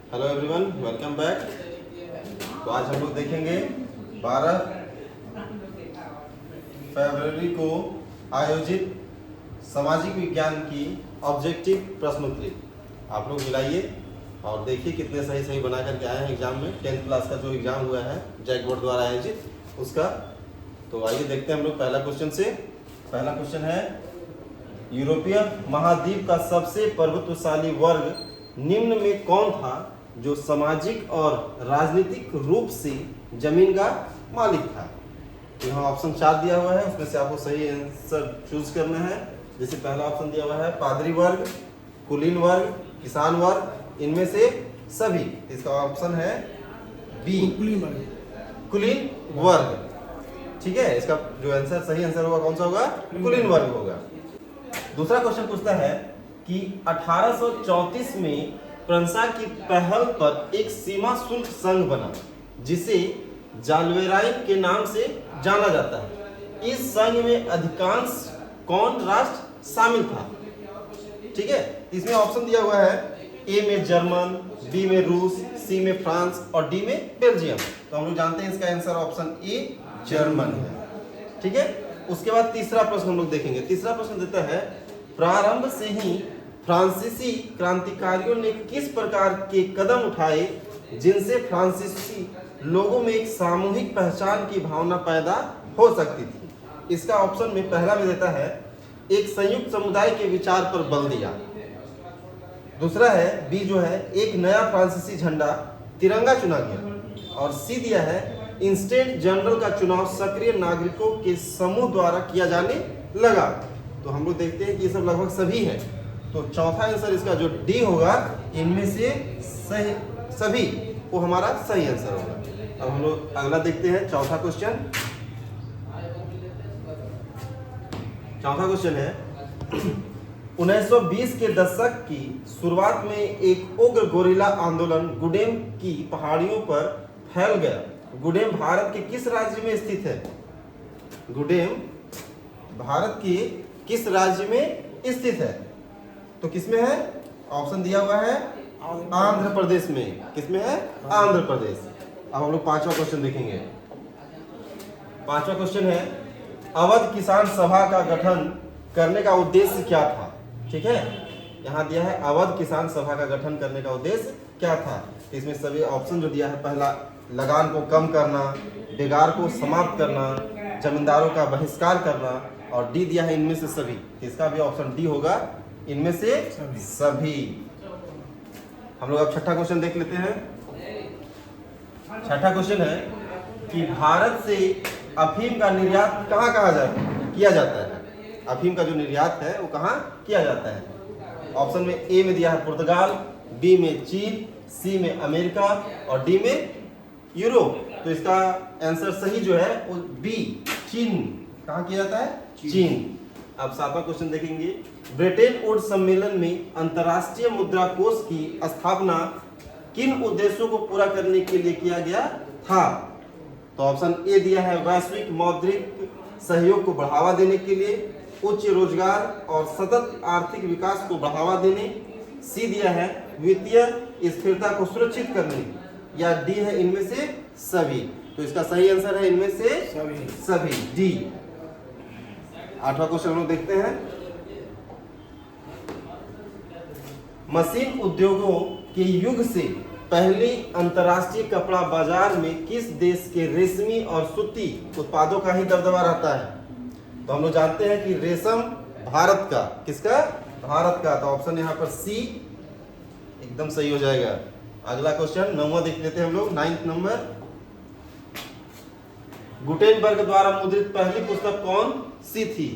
Hello everyone, welcome back. तो आज हम लोग देखेंगे 12 फरवरी को आयोजित सामाजिक विज्ञान की ऑब्जेक्टिव प्रश्नोत्तरी। आप लोग मिलाइए और देखिए कितने सही सही बना करके आए हैं एग्जाम में। 10th क्लास का जो एग्जाम हुआ है जैक बोर्ड द्वारा आयोजित उसका। तो आइए देखते हैं हम लोग पहला क्वेश्चन से। पहला क्वेश्चन है, यूरोपीय महाद्वीप का सबसे प्रभुत्वशाली वर्ग निम्न में कौन था जो सामाजिक और राजनीतिक रूप से जमीन का मालिक था। यहाँ ऑप्शन 4 दिया हुआ है, उसमें से आपको सही आंसर चूज करना है। जैसे पहला ऑप्शन दिया हुआ है पादरी वर्ग, कुलीन वर्ग, किसान वर्ग, इनमें से सभी। इसका ऑप्शन है बी, कुलीन वर्ग। ठीक है, इसका जो आंसर सही आंसर होगा कौन सा होगा? कुलीन वर्ग होगा। दूसरा क्वेश्चन पूछता है कि 1834 में फ्रांसा की पहल पर एक सीमा शुल्क संघ बना जिसे जाल्वेराइन के नाम से जाना जाता है। इस संघ में अधिकांश कौन राष्ट्र शामिल था? ठीक है, इसमें ऑप्शन दिया हुआ है ए में जर्मन, बी में रूस, सी में फ्रांस और डी में बेल्जियम। तो हम लोग जानते हैं इसका आंसर ऑप्शन ए जर्मन है। ठीक है, उसके बाद तीसरा प्रश्न हम लोग देखेंगे। तीसरा प्रश्न देता है, प्रारंभ से ही फ्रांसीसी क्रांतिकारियों ने किस प्रकार के कदम उठाए जिनसे फ्रांसीसी लोगों में एक सामूहिक पहचान की भावना पैदा हो सकती थी? इसका ऑप्शन में पहला में देता है एक संयुक्त समुदाय के विचार पर बल दिया। दूसरा है बी जो है एक नया फ्रांसीसी झंडा तिरंगा चुना गया। और सी दिया है इंस्टेंट जनरल का चुनाव सक्रिय नागरिकों के समूह द्वारा किया जाने लगा। तो हम लोग देखते हैं कि ये सब लगभग सभी है। तो चौथा आंसर इसका जो डी होगा, इनमें से सही सभी, वो हमारा सही आंसर होगा। अब हम लोग अगला देखते हैं, चौथा क्वेश्चन। चौथा क्वेश्चन है 1920 के दशक की शुरुआत में एक उग्र गोरिल्ला आंदोलन गुडेम की पहाड़ियों पर फैल गया। गुडेम भारत के किस राज्य में स्थित है? गुडेम भारत के किस राज्य में स्थित है? तो किसमें है? ऑप्शन दिया हुआ है आंध्र प्रदेश में। किसमें है? आंध्र प्रदेश। अब हम लोग पांचवा क्वेश्चन देखेंगे। पांचवा क्वेश्चन है, अवध किसान सभा का गठन करने का उद्देश्य क्या था? ठीक है, यहाँ दिया है अवध किसान सभा का गठन करने का उद्देश्य क्या था। इसमें सभी ऑप्शन जो दिया है, पहला लगान को कम करना, बेगार को समाप्त करना, जमींदारों का बहिष्कार करना, और डी दिया है इनमें से सभी। इसका भी ऑप्शन डी होगा, इनमें से सभी। हम लोग अब छठा क्वेश्चन देख लेते हैं। छठा क्वेश्चन है कि भारत से अफीम का निर्यात कहाँ किया जाता है? अफीम का जो निर्यात है वो कहाँ किया जाता है? ऑप्शन में ए में दिया है पुर्तगाल, बी में चीन, सी में अमेरिका और डी में यूरोप। तो इसका आंसर सही जो है वो बी, चीन। कहाँ किया जाता है? चीन। अब सातवां क्वेश्चन देखेंगे, ब्रिटेन वुड सम्मेलन में अंतर्राष्ट्रीय मुद्रा कोष की स्थापना किन उद्देश्यों को पूरा करने के लिए किया गया था? तो ऑप्शन ए दिया है वैश्विक मौद्रिक सहयोग को बढ़ावा देने के लिए, उच्च रोजगार और सतत आर्थिक विकास को बढ़ावा देने, सी दिया है वित्तीय स्थिरता को सुरक्षित करने, या डी है इनमें से सभी। तो इसका सही आंसर है इनमें से सभी, डी। आठवां क्वेश्चन हम लोग देखते हैं, मशीन उद्योगों के युग से पहले अंतर्राष्ट्रीय कपड़ा बाजार में किस देश के रेशमी और सूती उत्पादों का ही दबदबा रहता है? तो हम लोग जानते हैं कि रेशम भारत का। किसका? भारत का। तो ऑप्शन यहाँ पर सी एकदम सही हो जाएगा। अगला क्वेश्चन 9वां देख लेते हैं हम लोग, 9th नंबर। गुटेनबर्ग द्वारा मुद्रित पहली पुस्तक कौन सी थी?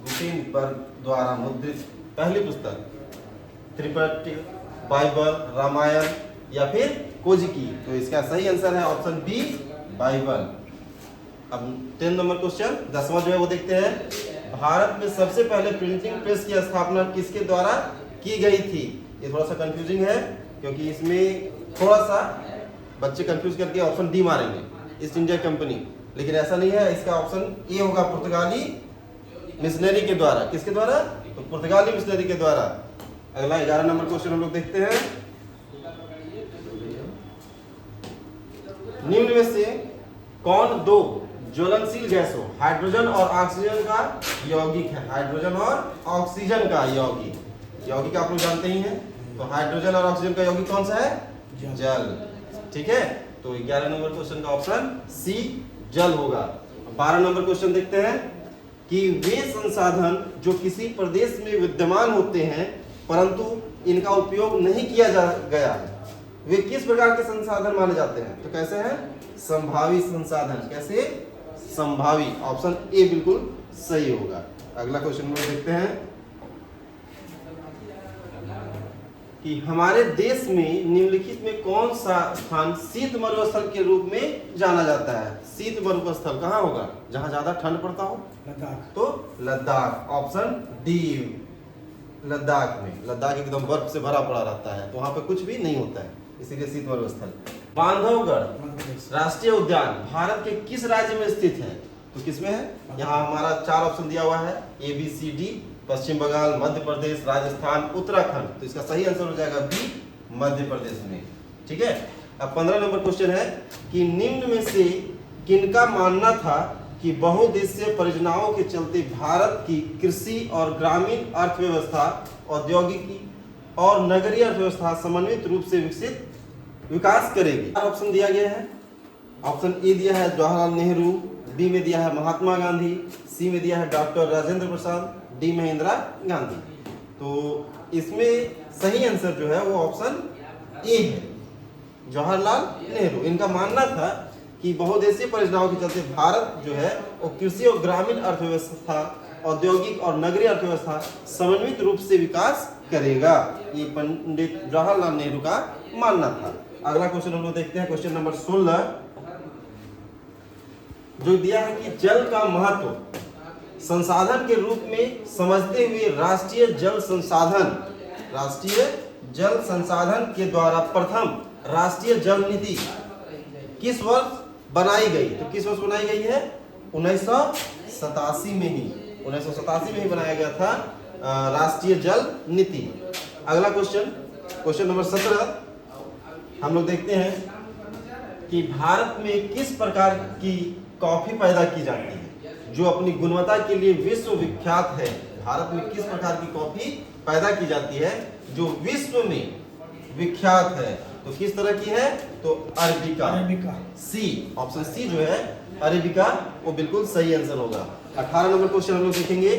गुटेनबर्ग द्वारा मुद्रित पहली पुस्तक त्रिपिटक, बाइबल, रामायण या फिर कोजिकी। तो इसका सही आंसर है ऑप्शन बी, बाइबल। अब 10 नंबर क्वेश्चन, 10वां जो है वो देखते हैं, भारत में सबसे पहले प्रिंटिंग प्रेस की स्थापना किसके द्वारा की गई थी? ये थोड़ा सा कंफ्यूजिंग है क्योंकि इसमें थोड़ा सा बच्चे कंफ्यूज करके ऑप्शन डी मारेंगे, ईस्ट इंडिया कंपनी, लेकिन ऐसा नहीं है। इसका ऑप्शन ए होगा पुर्तगाली मिशनरी के द्वारा। किसके द्वारा? तो पुर्तगाली मिशनरी के द्वारा। अगला 11 नंबर क्वेश्चन हम लोग देखते हैं। निम्न में से कौन दो ज्वलनशील गैसों हाइड्रोजन और ऑक्सीजन का यौगिक है? हाइड्रोजन और ऑक्सीजन का यौगिक, यौगिक आप लोग जानते ही हैं। तो हाइड्रोजन और ऑक्सीजन का यौगिक कौन सा है? जल। ठीक है, तो 11 नंबर क्वेश्चन का ऑप्शन सी जल होगा। 12 नंबर क्वेश्चन देखते हैं कि वे संसाधन जो किसी प्रदेश में विद्यमान होते हैं परंतु इनका उपयोग नहीं किया जा गया है, वे किस प्रकार के संसाधन माने जाते हैं? तो कैसे हैं? संभावी संसाधन। कैसे? संभावी। ऑप्शन ए बिल्कुल सही होगा। अगला क्वेश्चन में देखते हैं कि हमारे देश में निम्नलिखित में कौन सा स्थान शीत मरुस्थल के रूप में जाना जाता है? शीत मरुस्थल कहाँ होगा? जहाँ ज्यादा ठंड पड़ता हो? लद्दाख। तो लद्दाख। ऑप्शन डी, लद्दाख में। लद्दाख एकदम बर्फ से भरा पड़ा रहता है, तो वहां पे कुछ भी नहीं होता है, इसीलिए शीत मरुस्थल। बांधवगढ़ राष्ट्रीय उद्यान भारत के किस राज्य में स्थित है? तो किसमें है? यहाँ हमारा 4 ऑप्शन दिया हुआ है, ए बी सी डी। पश्चिम बंगाल, मध्य प्रदेश, राजस्थान, उत्तराखंड। तो इसका सही आंसर हो जाएगा बी, मध्य प्रदेश में। ठीक है। अब 15 नंबर क्वेश्चन है कि निम्न में से किनका मानना था कि बहुउद्देशीय परियोजनाओं के चलते भारत की कृषि और ग्रामीण अर्थव्यवस्था, औद्योगिकी और नगरीय अर्थव्यवस्था समन्वित रूप से विकास करेगी? ऑप्शन दिया गया है। ऑप्शन ए दिया है जवाहरलाल नेहरू, बी में दिया है महात्मा गांधी, सी में दिया है डॉक्टर राजेंद्र प्रसाद, डी में इंदिरा गांधी। तो इसमें सही आंसर जो है वो ऑप्शन ए है, जवाहरलाल नेहरू। इनका मानना था कि बहुउद्देशीय परियोजनाओं के चलते भारत जो है वो कृषि और ग्रामीण अर्थव्यवस्था, औद्योगिक और नगरीय अर्थव्यवस्था समन्वित रूप से विकास करेगा। ये पंडित जवाहरलाल नेहरू का मानना था। अगला क्वेश्चन हम लोग देखते हैं, क्वेश्चन नंबर 16 जो दिया है कि जल का महत्व संसाधन के रूप में समझते हुए राष्ट्रीय जल संसाधन के द्वारा प्रथम राष्ट्रीय जल नीति किस वर्ष बनाई गई? तो किस वर्ष बनाई गई है? 1987 में ही, 1987 में ही बनाया गया था राष्ट्रीय जल नीति। अगला क्वेश्चन नंबर 17 हम लोग देखते हैं कि भारत में किस प्रकार की कॉफी पैदा की जाती है जो अपनी गुणवत्ता के लिए विश्व विख्यात है? भारत में किस प्रकार की कॉफी पैदा की जाती है जो विश्व में विख्यात है? तो किस तरह की है? तो अरेबिका। सी, ऑप्शन सी जो है अरेबिका, वो बिल्कुल सही आंसर होगा। 18 नंबर क्वेश्चन हम लोग देखेंगे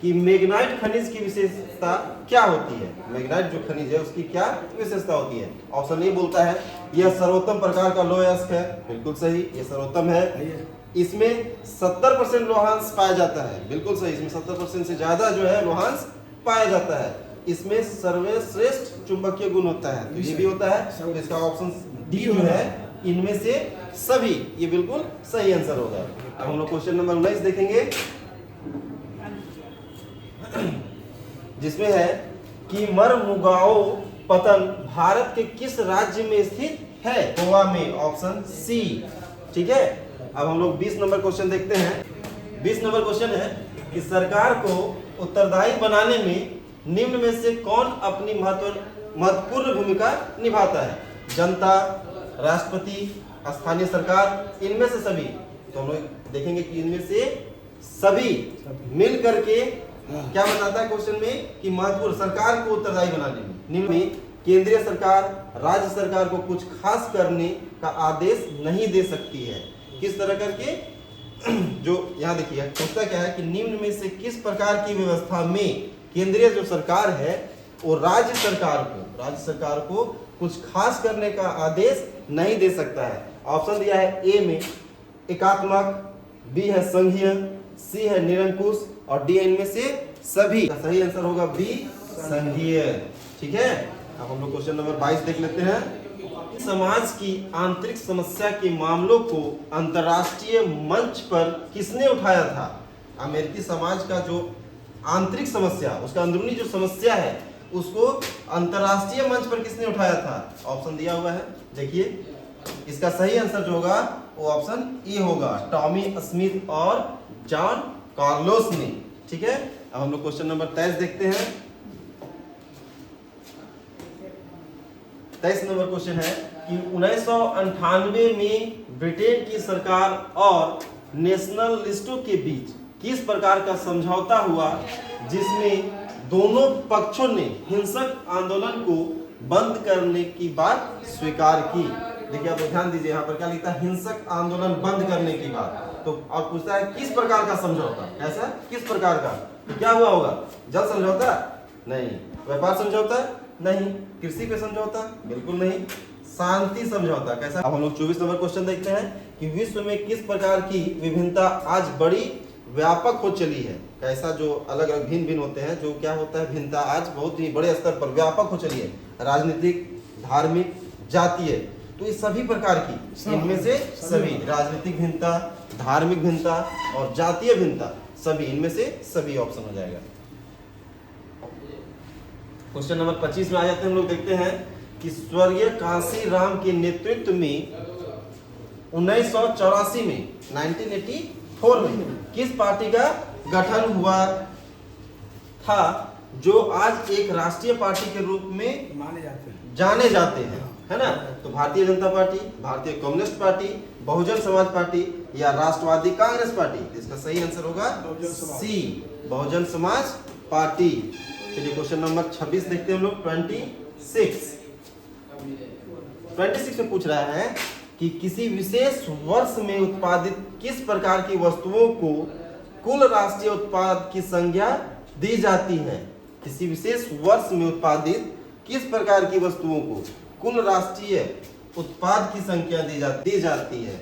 कि मैग्नाइट खनिज की विशेषता क्या होती है? मैग्नाइट जो खनिज है उसकी क्या विशेषता होती है? ऑप्शन ए बोलता है यह सर्वोत्तम प्रकार का लौह अयस्क है। बिल्कुल सही, ये सर्वोत्तम है। इसमें 70% लोहांश पाया जाता है। बिल्कुल सही, इसमें 70% से ज्यादा जो है लोहांश पाया जाता है। इसमें सर्वश्रेष्ठ चुंबकीय गुण होता है, तो ये भी होता है। तो इसका ऑप्शन डी जो है इनमें से सभी, ये बिल्कुल सही आंसर होगा। अब हम लोग क्वेश्चन नंबर 19 देखेंगे जिसमें है कि मरमुगाओ पतन भारत के किस राज्य में स्थित है? गोवा में। Option C. ठीक है। अब हम लोग 20 नंबर क्वेश्चन देखते हैं। 20 नंबर क्वेश्चन है कि सरकार को उत्तरदायी बनाने में निम्न में से कौन अपनी महत्वपूर्ण भूमिका निभाता है? जनता, राष्ट्रपति, स्थानीय सरकार, इनमें से सभी? तो हम लोग देखेंगे कि इनमें से सभी मिल करके क्या बताता है क्वेश्चन में कि महत्वपूर्ण सरकार को उत्तरदायी बनाने में निम्न में केंद्रीय सरकार राज्य सरकार को कुछ खास करने का आदेश नहीं दे सकती है। किस तरह करके? जो यहाँ देखिए पूछता क्या है कि निम्न में से किस प्रकार की व्यवस्था में केंद्रीय जो सरकार है वो राज्य सरकार को कुछ खास करने का आदेश नहीं दे सकता है? ऑप्शन दिया है ए में एकात्मक, बी है संघीय, सी है निरंकुश और डी इनमें से सभी। सही आंसर होगा बी, संघीय। ठीक है। अब हम लोग क्वेश्चन नंबर 22 देख लेते हैं। समाज की आंतरिक समस्या के मामलों को अंतर्राष्ट्रीय मंच पर किसने उठाया था? अमेरिकी समाज का जो आंतरिक समस्या, उसका अंदरूनी जो समस्या है उसको अंतर्राष्ट्रीय मंच पर किसने उठाया था? ऑप्शन दिया हुआ है, देखिए इसका सही आंसर जो होगा वो ऑप्शन ए होगा, टॉमी स्मिथ और जॉन कार्लोस ने। ठीक है। अब हम लोग क्वेश्चन नंबर 23 देखते हैं। 23 नंबर क्वेश्चन है कि 1998 में ब्रिटेन की सरकार और नेशनलिस्टों के बीच किस प्रकार का समझौता हुआ जिसमें दोनों पक्षों ने हिंसक आंदोलन को बंद करने की बात स्वीकार की। देखिए आप ध्यान दीजिए, यहाँ पर क्या लिखा है, हिंसक आंदोलन बंद करने की बात। तो अब पूछता है किस प्रकार का समझौता, ऐसा किस प्रकार का, तो क्या हुआ होगा, जल समझौता नहीं, व्यापार समझौता नहीं, कृषि पे समझौता बिल्कुल नहीं, शांति समझौता कैसा। अब हम लोग 24 नंबर क्वेश्चन देखते हैं कि विश्व में किस प्रकार की विभिन्नता आज बड़ी व्यापक हो चली है। कैसा, जो अलग अलग भिन्न भिन्न होते हैं, जो क्या होता है, भिन्नता आज बहुत ही बड़े स्तर पर व्यापक हो चली है, राजनीतिक, धार्मिक, जातीय, तो ये सभी प्रकार की, इनमें से सभी, राजनीतिक भिन्नता, धार्मिक भिन्नता और जातीय भिन्नता, सभी इनमें से सभी ऑप्शन हो जाएगा। क्वेश्चन नंबर 25 में आ जाते हैं हम लोग, देखते हैं कि स्वर्गीय कांसी राम के नेतृत्व में 1984 में 1984 में किस पार्टी का गठन हुआ था जो आज एक राष्ट्रीय पार्टी के रूप में जाने जाते हैं, है ना। तो भारतीय जनता पार्टी, भारतीय communist party, Bahujan Samaj party या राष्ट्रवादी कांग्रेस पार्टी। इसका सही आंसर होगा सी, बहुजन समाज पार्टी। चलिए क्वेश्चन नंबर 26 देखते हैं हम लोग। 26 में पूछ रहा है कि किसी विशेष वर्ष में उत्पादित किस प्रकार की वस्तुओं को कुल राष्ट्रीय उत्पाद की संज्ञा दी जाती है। किसी विशेष वर्ष में उत्पादित किस प्रकार की वस्तुओं को कुल राष्ट्रीय उत्पाद की संख्या दी जाती है।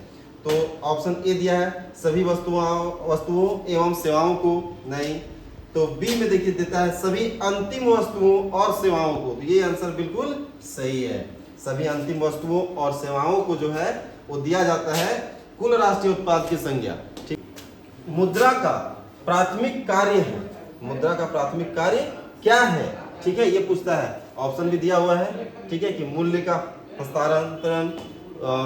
तो ऑप्शन ए दिया है सभी वस्तुओं एवं सेवाओं को, नहीं। तो बी में देखिए देता है सभी अंतिम वस्तुओं और सेवाओं को, तो ये आंसर बिल्कुल सही है। सभी अंतिम वस्तुओं और सेवाओं को जो है वो दिया जाता है कुल राष्ट्रीय उत्पाद की संज्ञा। ठीक। मुद्रा का प्राथमिक कार्य है, मुद्रा का प्राथमिक कार्य क्या है, ठीक है, ये पूछता है। ऑप्शन भी दिया हुआ है, ठीक है, कि मूल्य का हस्तांतरण,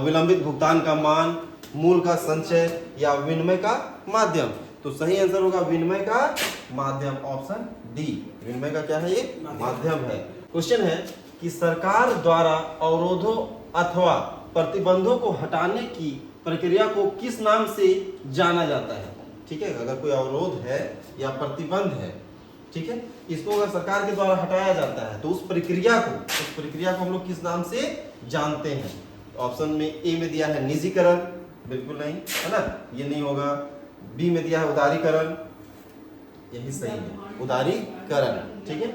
विलंबित भुगतान का मान, मूल का संचय या विनिमय का माध्यम। तो सही आंसर होगा विनिमय का माध्यम, ऑप्शन डी। विनिमय का क्या है, ये माध्यम है। क्वेश्चन है कि सरकार द्वारा अवरोधों अथवा प्रतिबंधों को हटाने की प्रक्रिया को किस नाम से जाना जाता है। ठीक है, अगर कोई अवरोध है या प्रतिबंध है, ठीक है, इसको अगर सरकार के द्वारा हटाया जाता है तो उस प्रक्रिया को हम लोग किस नाम से जानते हैं। ऑप्शन में ए में दिया है निजीकरण, बिल्कुल नहीं, है ना, ये नहीं होगा। बी में दिया है उदारीकरण, यही सही है, उदारीकरण। ठीक है।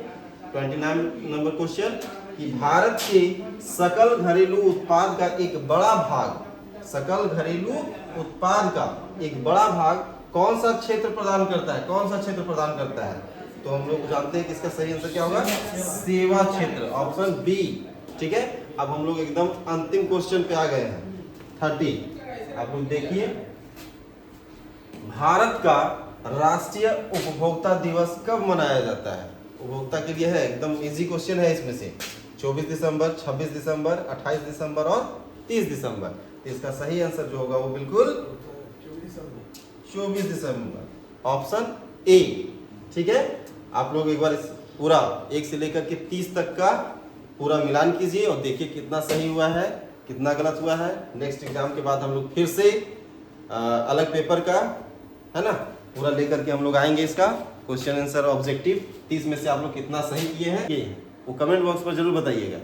29 नंबर क्वेश्चन कि भारत के सकल घरेलू उत्पाद का एक बड़ा भाग, सकल घरेलू उत्पाद का एक बड़ा भाग कौन सा क्षेत्र प्रदान करता है, कौन सा क्षेत्र प्रदान करता है। तो हम लोग जानते हैं कि इसका सही आंसर क्या होगा, सेवा क्षेत्र, ऑप्शन बी। ठीक है। अब हम लोग एकदम अंतिम क्वेश्चन पे आ गए हैं 30। आप लोग देखिए, भारत का राष्ट्रीय उपभोक्ता दिवस कब मनाया जाता है। उपभोक्ता के लिए है, एकदम इजी क्वेश्चन है इसमें से। 24 दिसंबर, 26 दिसंबर, 28 दिसंबर और 30 दिसंबर। तो इसका सही आंसर जो होगा वो बिल्कुल 24 दिसंबर, ऑप्शन ए। ठीक है। आप लोग एक बार इस पूरा 1 से लेकर के 30 तक का पूरा मिलान कीजिए और देखिए कितना सही हुआ है, कितना गलत हुआ है। नेक्स्ट एग्जाम के बाद हम लोग फिर से अलग पेपर का, है ना, पूरा लेकर के हम लोग आएंगे। इसका क्वेश्चन आंसर ऑब्जेक्टिव 30 में से आप लोग कितना सही किए हैं, ये वो कमेंट बॉक्स पर जरूर बताइएगा।